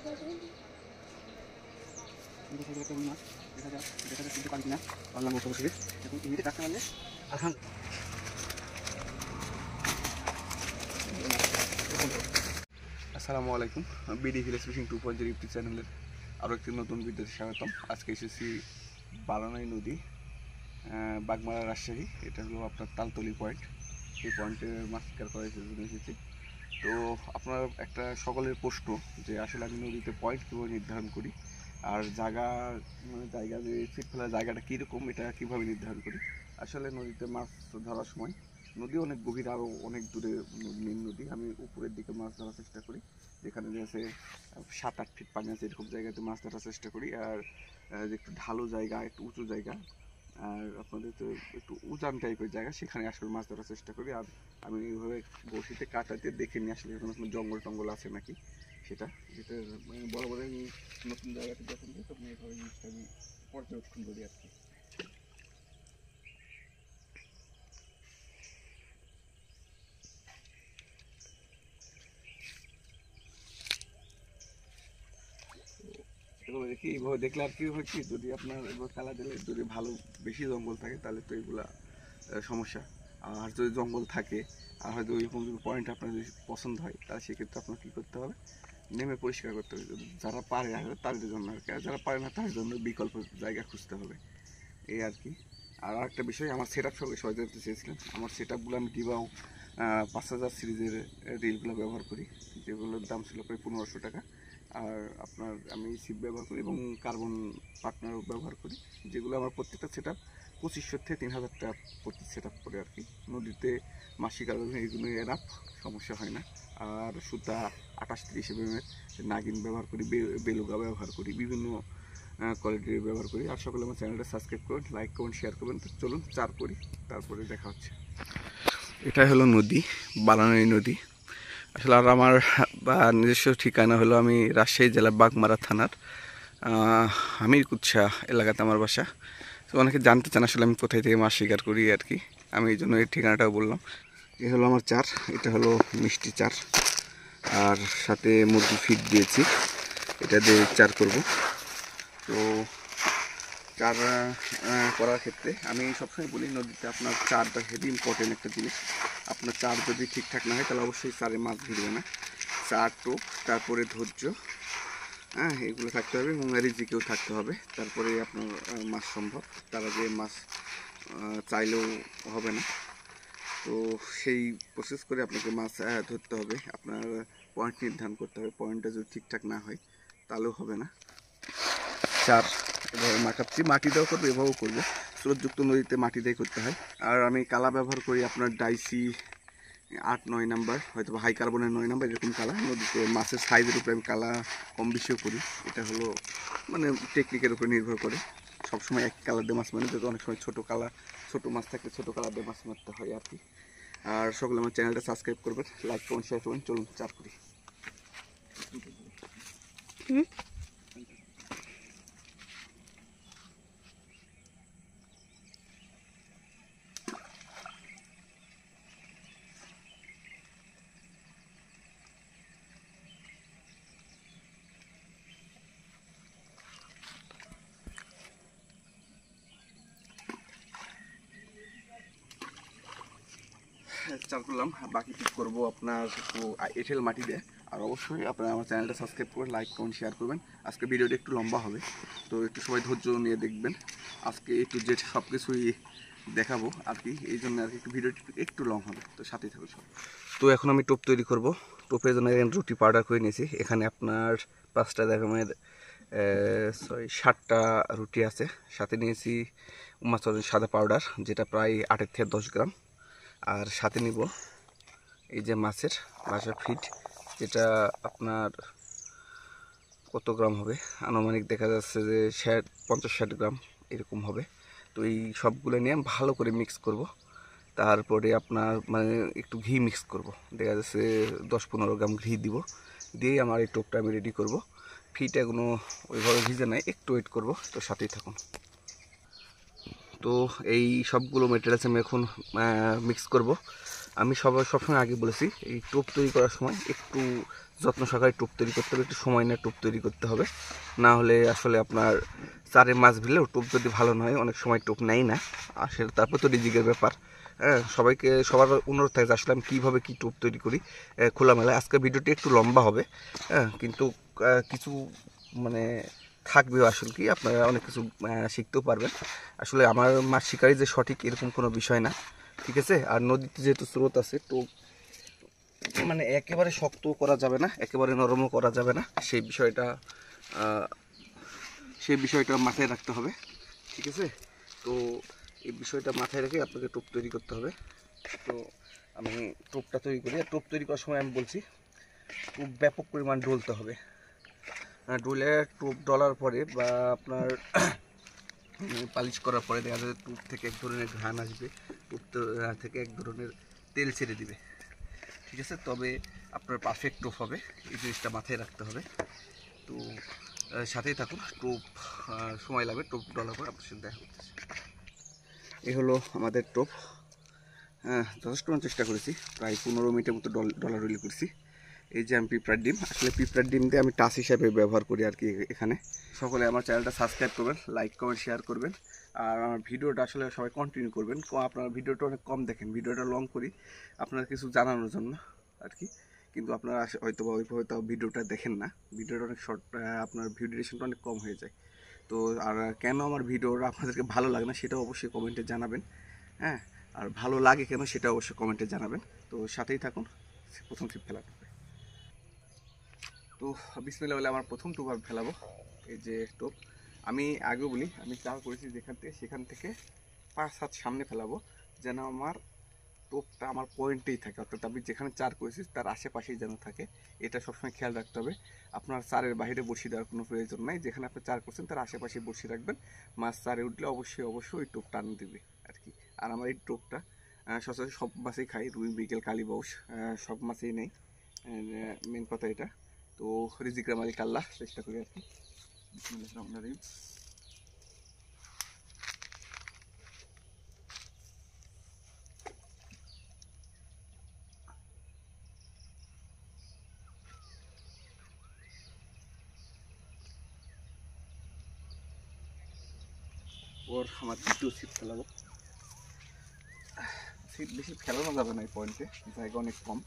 আসসালামু আলাইকুম, BD village fishing 2.0 YouTube চ্যানেলের আরও একটি নতুন ভিডিওতে স্বাগতম। আজকে এসেছি বারানাই নদী, বাগমারা, রাজশাহী। এটা হলো আপনার তালতলি পয়েন্ট। এই পয়েন্টে মাছ শিকার করার জন্য এসেছি। তো আপনার একটা সকলের প্রশ্ন যে আসলে আমি নদীতে পয়েন্ট কীভাবে নির্ধারণ করি, আর জায়গা যে ছিপ ফেলার জায়গাটা কীরকম, এটা কীভাবে নির্ধারণ করি। আসলে নদীতে মাছ ধরার সময় নদী অনেক গভীর, আরও অনেক দূরে মেন নদী। আমি উপরের দিকে মাছ ধরার চেষ্টা করি, যেখানে আছে 7-8 ফিট পানি আছে, এরকম জায়গাতে মাছ ধরার চেষ্টা করি। আর একটু ঢালু জায়গা, একটু উঁচু জায়গা, আর আপনাদের তো একটু উজান টাইপের জায়গা, সেখানে আসলে মাছ ধরার চেষ্টা করি। আর আমি এইভাবে বড়শিতে কাটাতে দেখে নিয়ে আসলে কোনো জঙ্গল টঙ্গল আছে নাকি, যেটা বড় বড় নতুন জায়গাতে যখন যাই তখন এইভাবে জিনিসটা আমি পর্যবেক্ষণ করি আর কি। এগুলো দেখি, এইভাবে দেখলে আর কি হয় কি, যদি আপনার এবার কালা দিলে যদি ভালো বেশি জঙ্গল থাকে তাহলে তো এগুলা সমস্যা। আর যদি জঙ্গল থাকে আর হয়তো ওইরকম যদি পয়েন্ট আপনার যদি পছন্দ হয়, তাহলে সেক্ষেত্রে আপনার কী করতে হবে, নেমে পরিষ্কার করতে হবে। যারা পারে তাদের জন্য আর কি, আর যারা পারে না তাদের জন্য বিকল্প জায়গা খুঁজতে হবে, এই আর কি। আর একটা বিষয়, আমার সেট আপ সঙ্গে সবাই জানতে চেয়েছিলেন। আমার সেট আপগুলো আমি ডিবাও 5000 সিরিজের রিলগুলো ব্যবহার করি, যেগুলোর দাম ছিল প্রায় 1500 টাকা। আর আপনার আমি সিপ ব্যবহার করি এবং কার্বন পার্টনারও ব্যবহার করি, যেগুলো আমার প্রত্যেকটা সেট আপ 2500 থেকে 3000 টাকা প্রতি সেট আপ করে আর কি। নদীতে মাছ শিকার এগুলো এনাফ, সমস্যা হয় না। আর সুতা 28-30 mm নাগিন ব্যবহার করি, বেলুগা ব্যবহার করি, বিভিন্ন কোয়ালিটির ব্যবহার করি। আর সকলে আমার চ্যানেলটা সাবস্ক্রাইব করুন, লাইক করুন, শেয়ার করবেন। তো চলুন চার করি, তারপরে দেখা হচ্ছে। এটাই হলো নদী, বারানাই নদী। আসলে আর আমার নিজস্ব ঠিকানা হলো, আমি রাজশাহী জেলার বাগমারা থানার আমিরকুৎসা এলাকাতে আমার বাসা। তো অনেকে জানতে চান আসলে আমি কোথায় থেকে মাছ শিকার করি আর কি, আমি এই জন্য এই ঠিকানাটাও বললাম। এ হলো আমার চার, এটা হলো মিষ্টি চার, আর সাথে মুরগি ফিড দিয়েছি, এটা দিয়ে চার করব। তো চার করার ক্ষেত্রে আমি সবসময় বলি, নদীতে আপনার চারটা হেভি ইম্পর্টেন্ট একটা জিনিস। আপনার চার যদি ঠিকঠাক না হয় তাহলে অবশ্যই চারে মাছ ভিড়বে না। চার, টোপ, তারপরে ধৈর্য, এগুলো থাকতে হবে, এবং রিজিকেও থাকতে হবে, তারপরে আপনার মাছ সম্ভব। তার আগে মাছ চাইলেও হবে না। তো সেই প্রসেস করে আপনাকে মাছ ধরতে হবে, আপনার পয়েন্ট নির্ধারণ করতে হবে। পয়েন্টটা যদি ঠিকঠাক না হয় তাহলেও হবে না। চার এভাবে মাখাচ্ছি, মাটি দেওয়া করবো, এভাবেও করবো। স্রোতযুক্ত নদীতে মাটি দিয়ে করতে হয়। আর আমি কালা ব্যবহার করি আপনার ডাইসি 8-9 নাম্বার, হয়তো হাই কার্বনের 9 নাম্বার, এরকম কালা। নদীতে মাছের সাইজের উপরে আমি কালা কম বেশিও করি, এটা হলো মানে টেকনিকের উপরে নির্ভর করে। সবসময় এক কালার দিয়ে মাছ মানে, যদি অনেক সময় ছোটো মাছ থাকলে ছোটো কালার দিয়ে মাছ মারতে হয় আর কি। আর সকলে আমার চ্যানেলটা সাবস্ক্রাইব করবেন, লাইক করুন, শেয়ার করবেন। চলুন চার করি। চার করলাম, বাকি ঠিক করবো আপনার একটু এঁটেল মাটি দিয়ে। আর অবশ্যই আপনারা আমার চ্যানেলটা সাবস্ক্রাইব করবেন, লাইক করুন, শেয়ার করবেন। আজকে ভিডিওটা একটু লম্বা হবে, তো একটু সবাই ধৈর্য নিয়ে দেখবেন। আজকে একটু যে সব কিছুই দেখাবো আর কি, এই জন্য আর কি একটু ভিডিওটি একটু লং হবে, তো সাথেই থাকুন সব। তো এখন আমি টোপ তৈরি করব। টোপের জন্য রুটি পাউডার করে নিয়েছি। এখানে আপনার 5টা রকমের 7টা রুটি আছে। সাথে নিয়েছি মাছের সাদা পাউডার, যেটা প্রায় 8 থেকে 10 গ্রাম। আর সাথে নিব এই যে মাছের ফিড, যেটা আপনার কত গ্রাম হবে, আনুমানিক দেখা যাচ্ছে যে 50-60 গ্রাম এরকম হবে। তো এই সবগুলো নিয়ে ভালো করে মিক্স করব। তারপরে আপনার মানে একটু ঘি মিক্স করব, দেখা যাচ্ছে 10-15 গ্রাম ঘি দিব। দিয়েই আমার এই টোপটা আমি রেডি করব। ফিটা কোনো ওইভাবে ভিজে নাই, একটু ওয়েট করব, তো সাথেই থাকুন। তো এই সবগুলো মেটেরিয়ালস আমি এখন মিক্স করব। আমি সবসময় আগে বলেছি এই টোপ তৈরি করার সময় একটু যত্ন সহকারে টোপ তৈরি করতে হবে, একটু সময় নিয়ে টোপ তৈরি করতে হবে, না হলে আসলে আপনার চারে মাছ ভিড়লেও টোপ যদি ভালো নয় অনেক সময় টোপ নেয় না, আর সেটা তারপর তো রিজিকের ব্যাপার। হ্যাঁ, সবার অনুরোধ থাকে আসলে আমি কীভাবে কী টোপ তৈরি করি খোলামেলায়। আজকের ভিডিওটি একটু লম্বা হবে, হ্যাঁ, কিন্তু কিছু মানে থাকবেও আসলে কি আপনারা অনেক কিছু শিখতেও পারবেন। আসলে আমার মাছ শিকারি যে সঠিক এরকম কোনো বিষয় না, ঠিক আছে। আর নদীতে যেহেতু স্রোত আছে, টোপ মানে একেবারে শক্ত করা যাবে না, একেবারে নরমও করা যাবে না, সেই বিষয়টা মাথায় রাখতে হবে, ঠিক আছে। তো এই বিষয়টা মাথায় রেখে আপনাকে টোপ তৈরি করতে হবে। তো আমি টোপটা তৈরি করি, আর টোপ তৈরি করার সময় আমি বলছি টোপ ব্যাপক পরিমাণ ডলতে হবে। ডলে টোপ ডলার পরে বা আপনার পালিশ করার পরে দেখা যাবে টোপ থেকে এক ধরনের ঘ্রাণ আসবে, টোপ থেকে এক ধরনের তেল ছেড়ে দিবে, ঠিক আছে। তবে আপনার পারফেক্ট টোপ হবে, এই জিনিসটা মাথায় রাখতে হবে। তো সাথেই থাকুন, টোপ সময় লাগবে, টোপ ডলার পর আপনার সাথে দেখা করতেছে। এই হলো আমাদের টোপ। যথেষ্ট চেষ্টা করেছি, প্রায় 15 মিনিটের মতো ডলার রুলি করছি। এই যে আমি পিঁপড়ার ডিম, আসলে পিঁপড়ার ডিম দিয়ে আমি টাচ হিসাবে ব্যবহার করি আর কি এখানে। সকলে আমার চ্যানেলটা সাবস্ক্রাইব করবেন, লাইক কমেন্ট শেয়ার করবেন, আর আমার ভিডিওটা আসলে সবাই কন্টিনিউ করবেন। আপনার ভিডিওটা অনেক কম দেখেন, ভিডিওটা লং করি আপনার কিছু জানানোর জন্য আর কি, কিন্তু আপনারা হয়তো ভিডিওটা দেখেন না, ভিডিওটা অনেক শর্ট, আপনার ভিডিও ডিউরেশনটা অনেক কম হয়ে যায়। তো আর কেন আমার ভিডিওটা আপনাদেরকে ভালো লাগে না সেটাও অবশ্যই কমেন্টে জানাবেন, হ্যাঁ। আর ভালো লাগে কেন সেটা অবশ্যই কমেন্টে জানাবেন। তো সাথেই থাকুন, প্রথম ছিপ ফেলাতে হবে। তো বিসমিল্লাহ বলে আমার প্রথম টোপ আমি ফেলাবো। এই যে টোপ আমি আগেও বলি, আমি চার করেছি সেখান থেকে 5 হাত সামনে ফেলাবো, যেন আমার টোপটা আমার পয়েন্টেই থাকে, অর্থাৎ আমি যেখানে চার করেছি তার আশেপাশেই যেন থাকে। এটা সবসময় খেয়াল রাখতে হবে। আপনার চারের বাইরে বসিয়ে দেওয়ার কোনো প্রয়োজন নাই, যেখানে আপনি চার করছেন তার আশেপাশে বসিয়ে রাখবেন। মাছ চারে উঠলে অবশ্যই ওই টোপ টান দিবে আর কি। আর আমার এই টোপটা সচরাচর সব মাছেই খাই, রুই, বিকেল, কালীবাউস, সব মাছেই নেই, মেন কথা এটা। তো রিজিকের মালিক আল্লাহ, চেষ্টা করি আর কি। ওর আমার দ্বিতীয় ছিপ ফেলাবো। ছিপ বেশি ফেলানো যাবে না এই পয়েন্টে, জায়গা অনেক কম,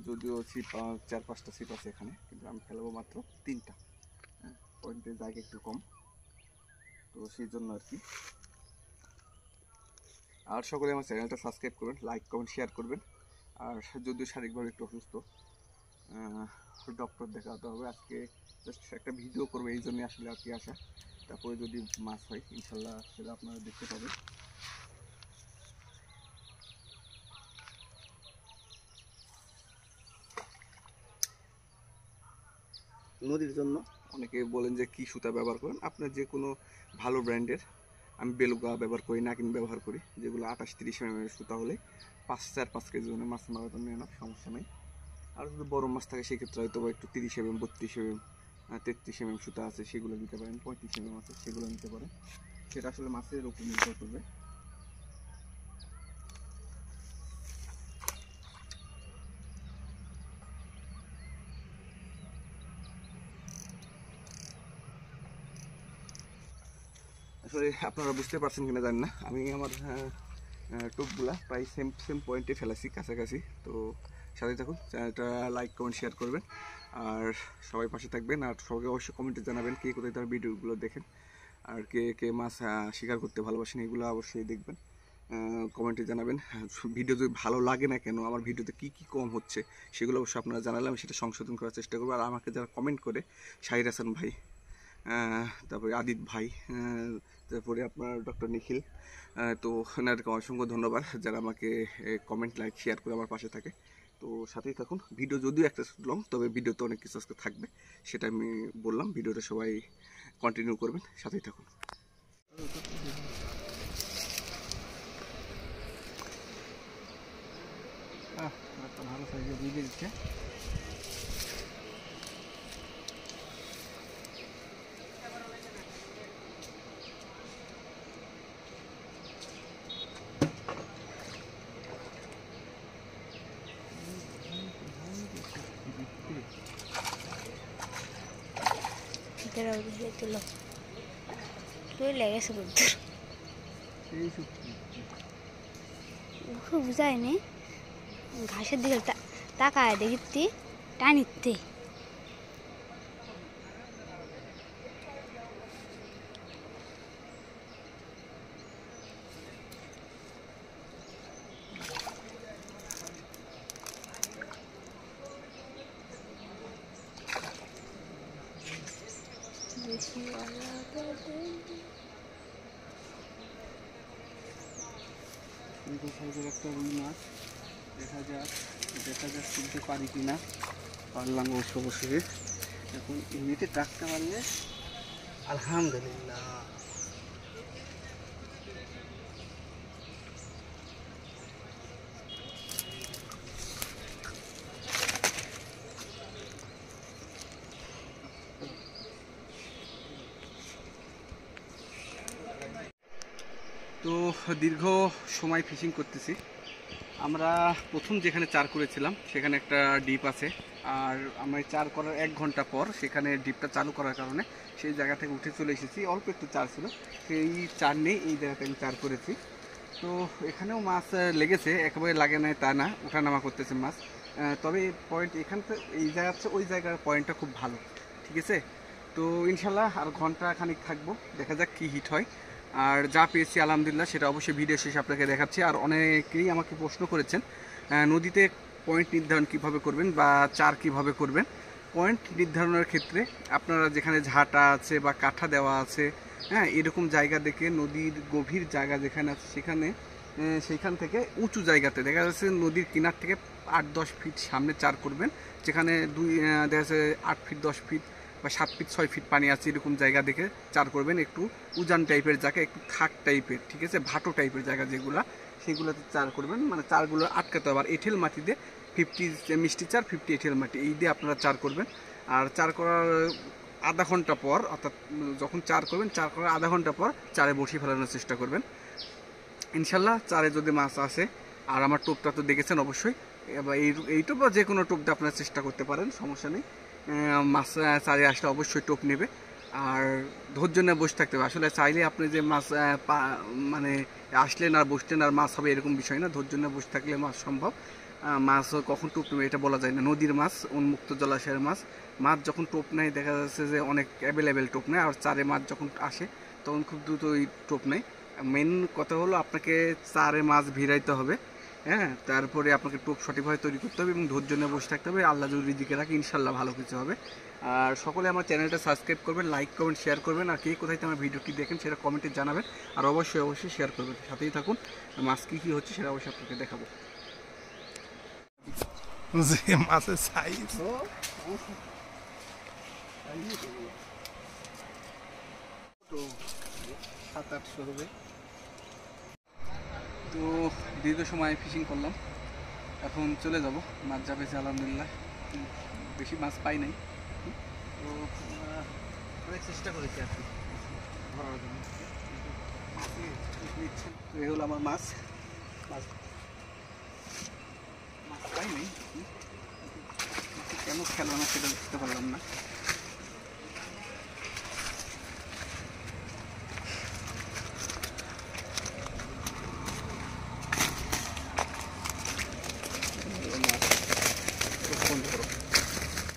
যদিও ছিপ 4-5টা ছিপ আছে এখানে, কিন্তু আমি ফেলাবো মাত্র 3টা, পয়েন্টে জায়গা একটু কম, তো সেই জন্য আর কি। আর সকলে আমার চ্যানেলটা সাবস্ক্রাইব করবেন, লাইক কমেন্ট শেয়ার করবেন। আর যদিও শারীরিকভাবে একটু অসুস্থ, ডক্টর দেখাতে হবে, আজকে জাস্ট একটা ভিডিও করবো এই জন্যই আসলে আর কি আসা। তারপরে যদি মাছ হয় ইনশাল্লাহ সেটা আপনারা দেখতে পাবেন। নদীর জন্য অনেকে বলেন যে কী সুতা ব্যবহার করেন, আপনার যে কোনো ভালো ব্র্যান্ডের, আমি বেলুগা ব্যবহার করি, নাকিন ব্যবহার করি, যেগুলো 28-30 mm সুতা হলে 4-5 কেজি মাছ মারার জন্য এনাফ, সমস্যা নেই। আর যদি বড় মাছ থাকে সেক্ষেত্রে হয়তো বা একটু 30 mm, 32 mm, 33 mm সুতা আছে, সেগুলো নিতে পারেন। 35 mm আছে, সেগুলো নিতে পারেন। সেটা আসলে মাছের উপর নির্ভর করবে। আসলে আপনারা বুঝতে পারছেন কিনা জানি না, আমি আমার টোপগুলা প্রায় সেম পয়েন্টে ফেলাছি, কাছাকাছি। তো সাথে থাকুন, চ্যানেলটা লাইক কমেন্ট শেয়ার করবেন, আর সবাই পাশে থাকবেন। আর সবাইকে অবশ্যই কমেন্টে জানাবেন কে কোথায় তার ভিডিওগুলো দেখেন, আর কে কে মাছ শিকার করতে ভালোবাসেন, এগুলো অবশ্যই দেখবেন, কমেন্টে জানাবেন। ভিডিও যদি ভালো লাগে না কেন, আমার ভিডিওতে কী কী কম হচ্ছে সেগুলো অবশ্যই আপনারা জানালে আমি সেটা সংশোধন করার চেষ্টা করবো। আর আমাকে যারা কমেন্ট করে, শাহির হাসান ভাই, তারপরে আদিত ভাই, তারপরে আপনার ডক্টর নিখিল, তো ওনাদেরকে অসংখ্য ধন্যবাদ যারা আমাকে কমেন্ট, লাইক, শেয়ার করে আমার পাশে থাকে। তো সাথেই থাকুন, ভিডিও যদিও একটা লং, তবে ভিডিওতে অনেক কিছু আজকে থাকবে, সেটা আমি বললাম। ভিডিওটা সবাই কন্টিনিউ করবেন, সাথেই থাকুন। ভালো সাইজের দিয়ে দিচ্ছে। তেরাও দিলে তুলো তুই লেগেছে বুদ্ধর বুঝায়নি ঘাসের দিকে তাকায় দেখিতে টানিতে একটা রুই মাছ দেখা যাক তুলতে পারি কিনা। পারলাম অবশ্যই। এখন এমনিতে ডাকতে পারলে আলহামদুলিল্লাহ। তো দীর্ঘ সময় ফিশিং করতেছি। আমরা প্রথম যেখানে চার করেছিলাম সেখানে একটা ডিপ আছে, আর আমরা চার করার 1 ঘন্টা পর সেখানে ডিপটা চালু করার কারণে সেই জায়গা থেকে উঠে চলে এসেছি। অল্প একটু চার ছিল, সেই চার নেই এই জায়গাতে আমি চার করেছি। তো এখানেও মাছ লেগেছে, একেবারে লাগে নাই তা না, ওঠানামা করতেছে মাছ। তবে পয়েন্ট এখান থেকে এই জায়গা হচ্ছে ওই জায়গার পয়েন্টটা খুব ভালো, ঠিক আছে। তো ইনশাল্লাহ আর ঘন্টা খানিক থাকবো, দেখা যাক কি হিট হয়। আর যা পেয়েছি আলহামদুলিল্লাহ সেটা অবশ্যই ভিডিও শেষে আপনাকে দেখাচ্ছি। আর অনেকেই আমাকে প্রশ্ন করেছেন নদীতে পয়েন্ট নির্ধারণ কিভাবে করবেন বা চার কিভাবে করবেন। পয়েন্ট নির্ধারণের ক্ষেত্রে আপনারা যেখানে ঝাঁটা আছে বা কাঠা দেওয়া আছে, হ্যাঁ, এরকম জায়গা দেখে নদীর গভীর জায়গা যেখানে আছে সেইখান থেকে উঁচু জায়গাতে দেখা যাচ্ছে নদীর কিনার থেকে 8-10 ফিট সামনে চার করবেন। যেখানে দেখা যাচ্ছে 8 ফিট 10 ফিট বা 7 ফিট 6 ফিট পানি আছে, এরকম জায়গা দেখে চার করবেন। একটু উজান টাইপের জায়গা, একটু খাট টাইপের, ঠিক আছে, ভাটো টাইপের জায়গা যেগুলো, সেগুলোতে চার করবেন। মানে চারগুলো আটকাতে হবে। আর এঁঠেল মাটিতে 50 মিষ্টি চার, 50 এঁঠেল মাটি, এই দিয়ে আপনারা চার করবেন। আর চার করার আধা ঘন্টা পর, অর্থাৎ যখন চার করবেন চার করার আধা ঘন্টা পর চারে বসিয়ে ফেলানোর চেষ্টা করবেন। ইনশাল্লাহ চারে যদি মাছ আসে, আর আমার টোপটা তো দেখেছেন অবশ্যই, এবার এই টোপ বা যে কোনো টোপ দিয়ে আপনারা চেষ্টা করতে পারেন, সমস্যা নেই। মাছ চারে আসলে অবশ্যই টোপ নেবে। আর ধৈর্য নিয়ে বসে থাকতে হবে। আসলে চাইলে আপনি যে মাছ মানে আসলেন আর বসলেন আর মাছ হবে এরকম বিষয় না, ধৈর্য নিয়ে বসে থাকলে মাছ সম্ভব। মাছ কখন টোপ নেবে এটা বলা যায় না। নদীর মাছ, উন্মুক্ত জলাশয়ের মাছ যখন টোপ নেয় দেখা যাচ্ছে যে অনেক অ্যাভেলেবেল টোপ নেয়। আর চারে মাছ যখন আসে তখন খুব দ্রুত ওই টোপ নেয়। মেন কথা হলো আপনাকে চারে মাছ ভিড়াইতে হবে, হ্যাঁ, তারপরে আপনাকে টোপ সঠিকভাবে তৈরি করতে হবে এবং ধৈর্য নিয়ে বসে থাকতে হবে। আল্লাহ যদি রিজিকে রাখে ইনশাল্লাহ ভালো কিছু হবে। আর সকলে আমার চ্যানেলটা সাবস্ক্রাইব করবেন, লাইক কমেন্ট শেয়ার করবেন। আর কে কোথায় আমার ভিডিওটি দেখেন সেটা কমেন্টে জানাবেন। আর অবশ্যই শেয়ার করবেন, সাথেই থাকুন। মাছ কী হচ্ছে সেটা অবশ্যই আপনাকে দেখাবো। যে মাছের সাইজ তো 700-800 হবে। তো দীর্ঘ সময় ফিশিং করলাম, এখন চলে যাব। মাছ যা পেয়েছে আলহামদুলিল্লাহ, বেশি মাছ পাই নাই। তো অনেক চেষ্টা করেছি আর কি ধরার জন্য। তো এই হলো আমার মাছ পাই নাই, কেন খেলো না সেটা বুঝতে পারলাম না।